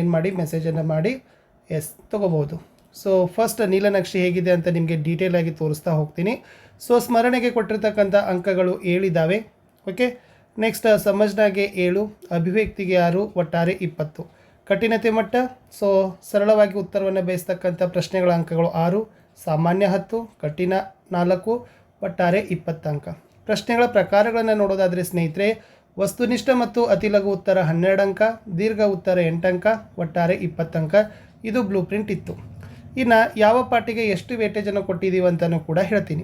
ಏನು ಮಾಡಿ ಮೆಸೇಜನ್ನು ಮಾಡಿ ಎಸ್ ತೊಗೋಬೋದು. ಸೊ ಫಸ್ಟ್ ನೀಲನಕ್ಷೆ ಹೇಗಿದೆ ಅಂತ ನಿಮಗೆ ಡೀಟೇಲ್ ಆಗಿ ತೋರಿಸ್ತಾ ಹೋಗ್ತೀನಿ. ಸೊ ಸ್ಮರಣೆಗೆ ಕೊಟ್ಟಿರ್ತಕ್ಕಂಥ ಅಂಕಗಳು 7 ಇದ್ದಾವೆ. ಓಕೆ, ನೆಕ್ಸ್ಟ್ ಸಮಜ್ನಾಗೆ 7, ಅಭಿವ್ಯಕ್ತಿಗೆ 6, ಒಟ್ಟಾರೆ 20. ಕಠಿಣತೆ ಮಟ್ಟ, ಸೊ ಸರಳವಾಗಿ ಉತ್ತರವನ್ನು ಬಯಸ್ತಕ್ಕಂಥ ಪ್ರಶ್ನೆಗಳ ಅಂಕಗಳು 6, ಸಾಮಾನ್ಯ 10, ಕಠಿಣ 4, ಒಟ್ಟಾರೆ 20 ಅಂಕ. ಪ್ರಶ್ನೆಗಳ ಪ್ರಕಾರಗಳನ್ನು ನೋಡೋದಾದರೆ ಸ್ನೇಹಿತರೆ, ವಸ್ತುನಿಷ್ಠ ಮತ್ತು ಅತಿಲಘು ಉತ್ತರ 12 ಅಂಕ, ದೀರ್ಘ ಉತ್ತರ 8 ಅಂಕ, ಒಟ್ಟಾರೆ 20 ಅಂಕ. ಇದು ಬ್ಲೂ ಪ್ರಿಂಟ್ ಇತ್ತು. ಇನ್ನು ಯಾವ ಪಾಠಕ್ಕೆ ಎಷ್ಟು ವೇಟೇಜನ್ನು ಕೊಟ್ಟಿದ್ದೀವಿ ಅಂತಲೂ ಕೂಡ ಹೇಳ್ತೀನಿ.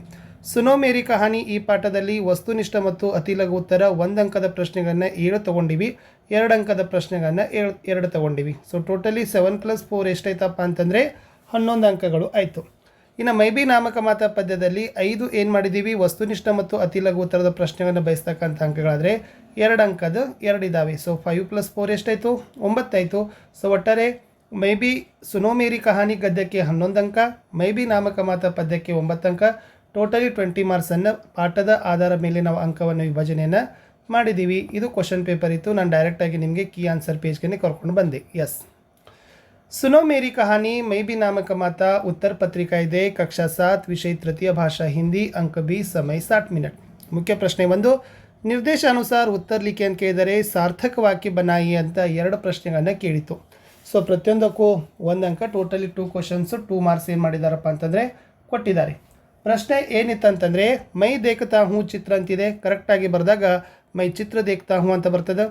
ಸುನೋ ಮೇರಿ ಕಹಾನಿ ಈ ಪಾಠದಲ್ಲಿ ವಸ್ತುನಿಷ್ಠ ಮತ್ತು ಅತಿಲಘು ಉತ್ತರ 1 ಅಂಕದ ಪ್ರಶ್ನೆಗಳನ್ನು 7 ತೊಗೊಂಡಿವಿ, 2 ಅಂಕದ ಪ್ರಶ್ನೆಗಳನ್ನು 2 ತೊಗೊಂಡಿವಿ. ಸೊ ಟೋಟಲಿ 7 + 4 ಎಷ್ಟಾಯ್ತಪ್ಪ ಅಂತಂದರೆ 11 ಅಂಕಗಳು ಆಯಿತು. ಇನ್ನು ಮೈಬಿ ನಾಮಕ ಮಾತಾ ಪದ್ಯದಲ್ಲಿ 5 ಏನು ಮಾಡಿದ್ದೀವಿ, ವಸ್ತುನಿಷ್ಠ ಮತ್ತು ಅತಿಲಘು ಉತ್ತರದ ಪ್ರಶ್ನೆಗಳನ್ನು ಬಯಸ್ತಕ್ಕಂಥ ಅಂಕಗಳಾದರೆ 2 ಅಂಕದ 2 ಇದ್ದಾವೆ. ಸೊ 5 + 4 ಎಷ್ಟಾಯಿತು, 9 ಆಯಿತು. ಸೊ ಒಟ್ಟಾರೆ ಮೈಬಿ ಸುನೋ ಮೇರಿ ಕಹಾನಿ ಗದ್ಯಕ್ಕೆ 11 ಅಂಕ, ಮೈಬಿ ನಾಮಕ ಮಾತಾ ಪದ್ಯಕ್ಕೆ 9 ಅಂಕ, ಟೋಟಲಿ 20 ಮಾರ್ಕ್ಸನ್ನು ಪಾಠದ ಆಧಾರ ಮೇಲೆ ನಾವು ಅಂಕವನ್ನು ವಿಭಜನೆಯನ್ನು ಮಾಡಿದ್ದೀವಿ. ಇದು ಕ್ವಶನ್ ಪೇಪರ್ ಇತ್ತು. ನಾನು ಡೈರೆಕ್ಟಾಗಿ ನಿಮಗೆ ಕೀ ಆನ್ಸರ್ ಪೇಜ್ಗೆ ಕರ್ಕೊಂಡು ಬಂದೆ. ಎಸ್, सुनो मेरी कहानी मैं भी नामक माता उत्तर पत्रिका ಇದೆ कक्षा 7 विषय तृतीय भाषा हिंदी अंक 20 समय 60 मिनट. मुख्य प्रश्न ಒಂದು, ನಿರ್ದೇಶಾನುಸಾರ ಉತ್ತರ ಲಿಖಿ ಅಂತ ಕೇಳಿದರೆ ಸಾರ್ಥಕ ವಾಕ್ಯ बनाई ಅಂತ 2 ಪ್ರಶ್ನೆಗಳನ್ನು ಕೇಳಿತು. ಸೊ ಪ್ರತಿಯೊಂದಕ್ಕೂ 1 ಅಂಕ, ಟೋಟಲಿ 2 ಕ್ವಶನ್ಸ್ 2 ಮಾರ್ಕ್ಸ್ ಏನು ಮಾಡಿದಾರಪ್ಪ ಅಂತಂದರೆ ಕೊಟ್ಟಿದ್ದಾರೆ. ಪ್ರಶ್ನೆ ಏನಿತ್ತಂತಂದರೆ ಮೈ ದೇಖ್ತಾ ಹೂँ ಚಿತ್ರ ಅಂತಿದೆ, ಕರೆಕ್ಟಾಗಿ ಬರೆದಾಗ ಮೈ ಚಿತ್ರ ದೇಖ್ತಾ ಹೂँ ಅಂತ ಬರ್ತದೆ.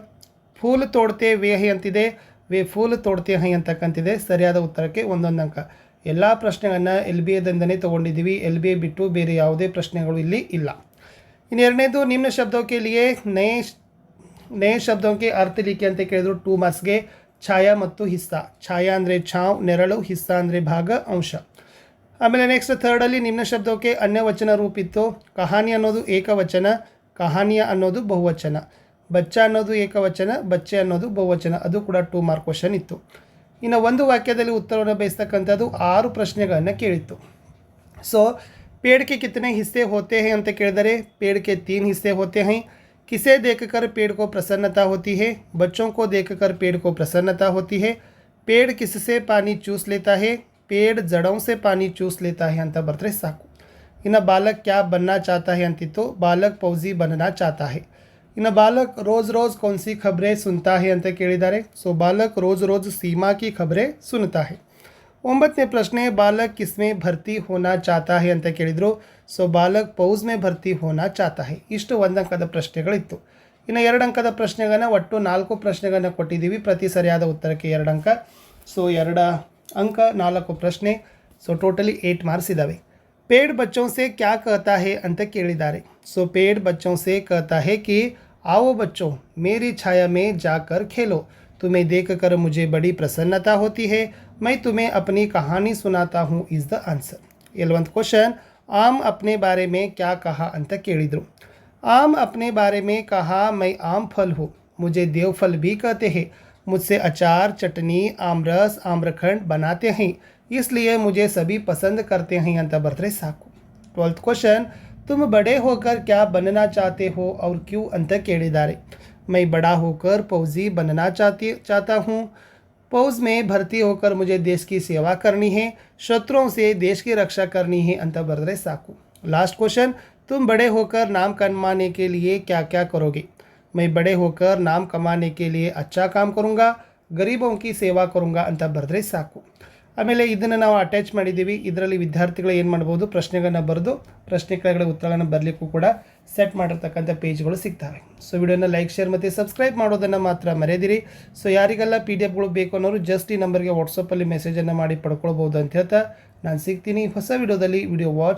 ಫೂಲ್ ತೋಡ್ತೆ ವೇ ಹೈ ಅಂತಿದೆ, ವೇ ಫೂಲ್ ತೋಡ್ತೆ ಹೈ ಅಂತಕ್ಕಂತಿದೆ. ಸರಿಯಾದ ಉತ್ತರಕ್ಕೆ 1 ಅಂಕ. ಎಲ್ಲ ಪ್ರಶ್ನೆಗಳನ್ನು LBAದಿಂದನೇ ತೊಗೊಂಡಿದ್ದೀವಿ. LBA ಬಿಟ್ಟು ಬೇರೆ ಯಾವುದೇ ಪ್ರಶ್ನೆಗಳು ಇಲ್ಲಿ ಇಲ್ಲ. ಇನ್ನು ಎರಡನೇದು, ನಿಮ್ನ ಶಬ್ದಕ್ಕೆ ಲಿಯೇ ನಯ ಶಬ್ದಕ್ಕೆ ಅರ್ಥ ಲಿಖಿ ಅಂತ ಕೇಳಿದ್ರು 2 ಮಾರ್ಕ್ಸ್ಗೆ. ಛಾಯಾ ಮತ್ತು ಹಿಸ್ಸಾ. ಛಾಯಾ ಅಂದರೆ ಛಾವ್ ನೆರಳು, ಹಿಸ್ಸಾ ಅಂದರೆ ಭಾಗ ಅಂಶ. ಆಮೇಲೆ ನೆಕ್ಸ್ಟ್ ಥರ್ಡಲ್ಲಿ ನಿಮ್ನ ಶಬ್ದಕ್ಕೆ ಅನ್ಯವಚನ ರೂಪ ಇತ್ತು. ಕಹಾನಿ ಅನ್ನೋದು ಏಕವಚನ, ಕಹಾನಿಯ ಅನ್ನೋದು ಬಹುವಚನ. ಬಚ್ಚ ಅನ್ನೋದು ಏಕವಚನ, ಬಚ್ಚೆ ಅನ್ನೋದು ಬಹುವಚನ. ಅದು ಕೂಡ 2 ಮಾರ್ಕ್ ಕ್ವಶನ್ ಇತ್ತು. ಇನ್ನು ಒಂದು ವಾಕ್ಯದಲ್ಲಿ ಉತ್ತರವನ್ನು ಬಯಸ್ತಕ್ಕಂಥದ್ದು 6 ಪ್ರಶ್ನೆಗಳನ್ನು ಕೇಳಿತ್ತು. ಸೊ पेड़ के कितने हिस्से होते हैं ಅಂತ ಕೇಳಿದರೆ पेड़ के 3 हिस्से होते हैं. किसे देखकर पेड़ को प्रसन्नता होती है, बच्चों को देखकर पेड़ को प्रसन्नता होती है. पेड़ किससे पानी चूस लेता है, पेड़ जड़ों से पानी चूस लेता है ಅಂತ ಬರ್ತರೆ ಸಾಕು. ಇನ್ನು ಬಾಲಕ್ क्या बनना चाहता है ಅಂತಿತ್ತು, ಬಾಲಕ್ फौजी बनना चाहता है. ಇನ್ನು ಬಾಲಕ್ रोज़ रोज़ कौन सी खबरें सुनता है ಅಂತ ಕೇಳಿದ್ದಾರೆ. ಸೊ ಬಾಲಕ್ रोज़ रोज़ सीमा की खबरें सुनता है. 9ನೇ ಪ್ರಶ್ನೆ, ಬಾಲಕ್ ಕಿಸ್ಮೆ ಭರ್ತಿ ಹೋನಾ ಚಾತಾ ಹೈ ಅಂತ ಕೇಳಿದರು. ಸೊ ಬಾಲಕ್ ಪೌಸ್ ಮೇ ಭರ್ತಿ ಹೋನಾ ಚಾತಾ ಹೈ. ಇಷ್ಟು 1 ಅಂಕದ ಪ್ರಶ್ನೆಗಳಿತ್ತು. ಇನ್ನು 2 ಅಂಕದ ಪ್ರಶ್ನೆಗಳನ್ನು ಒಟ್ಟು 4 ಪ್ರಶ್ನೆಗಳನ್ನು ಕೊಟ್ಟಿದ್ದೀವಿ. ಪ್ರತಿ ಸರಿಯಾದ ಉತ್ತರಕ್ಕೆ 2 ಅಂಕ. ಸೊ 2 ಅಂಕ 4 ಪ್ರಶ್ನೆ. ಸೊ ಟೋಟಲಿ 8 ಮಾರ್ಕ್ಸ್ ಇದ್ದಾವೆ. पेड़ बच्चों से क्या कहता है ಅಂತ ಕೇಳಿದ್ದಾರೆ. ಸೊ पेड़ बच्चों से कहता है कि आओ बच्चों मेरी छाया में जाकर खेलो, तुम्हें देखकर मुझे बड़ी प्रसन्नता होती है, मैं तुम्हें अपनी कहानी सुनाता हूँ is the answer. 11th question, आम अपने बारे में क्या कहा ಅಂತ ಕೇಳಿದರು. आम अपने बारे में कहा मैं आम फल हूँ, मुझे देव फल भी कहते हैं, मुझसे अचार चटनी आमरस आम्रखंड बनाते हैं, इसलिए मुझे सभी पसंद करते हैं ಅಂತ ಬರ್ತರೆ ಸಾಕು. 12th क्वेश्चन, तुम बड़े होकर क्या बनना चाहते हो और क्यों ಅಂತ ಕೇಳಿದ್ದಾರೆ. मैं बड़ा होकर फौजी बनना चाहता हूँ, फौज में भर्ती होकर मुझे देश की सेवा करनी है, शत्रुओं से देश की रक्षा करनी है ಅಂತ ಬರೆದ್ರೆ ಸಾಕು. लास्ट क्वेश्चन, तुम बड़े होकर नाम कमाने के लिए क्या क्या करोगे. मैं बड़े होकर नाम कमाने के लिए अच्छा काम करूँगा, गरीबों की सेवा करूँगा ಅಂತ ಬರೆದ್ರೆ ಸಾಕು. ಆಮೇಲೆ ಇದನ್ನು ನಾವು ಅಟ್ಯಾಚ್ ಮಾಡಿದ್ದೀವಿ. ಇದರಲ್ಲಿ ವಿದ್ಯಾರ್ಥಿಗಳು ಏನು ಮಾಡ್ಬೋದು, ಪ್ರಶ್ನೆಗಳನ್ನು ಬರೆದು ಪ್ರಶ್ನೆ ಕೆಳಗಡೆ ಉತ್ತರಗಳನ್ನು ಬರಲಿಕ್ಕೂ ಕೂಡ ಸೆಟ್ ಮಾಡಿರ್ತಕ್ಕಂಥ ಪೇಜ್ಗಳು ಸಿಗ್ತವೆ. ಸೊ ವಿಡಿಯೋನ ಲೈಕ್ ಶೇರ್ ಮತ್ತು ಸಬ್ಸ್ಕ್ರೈಬ್ ಮಾಡೋದನ್ನು ಮಾತ್ರ ಮರೆಯದಿರಿ. ಸೊ ಯಾರಿಗೆಲ್ಲ PDF ಬೇಕು ಅನ್ನೋರು ಜಸ್ಟ್ ಈ ನಂಬರ್ಗೆ ವಾಟ್ಸಪ್ಪಲ್ಲಿ ಮೆಸೇಜನ್ನು ಮಾಡಿ ಪಡ್ಕೊಳ್ಬೋದು ಅಂತ ಹೇಳ್ತಾ ನಾನು ಸಿಗ್ತೀನಿ ಹೊಸ ವಿಡಿಯೋದಲ್ಲಿ. Video watch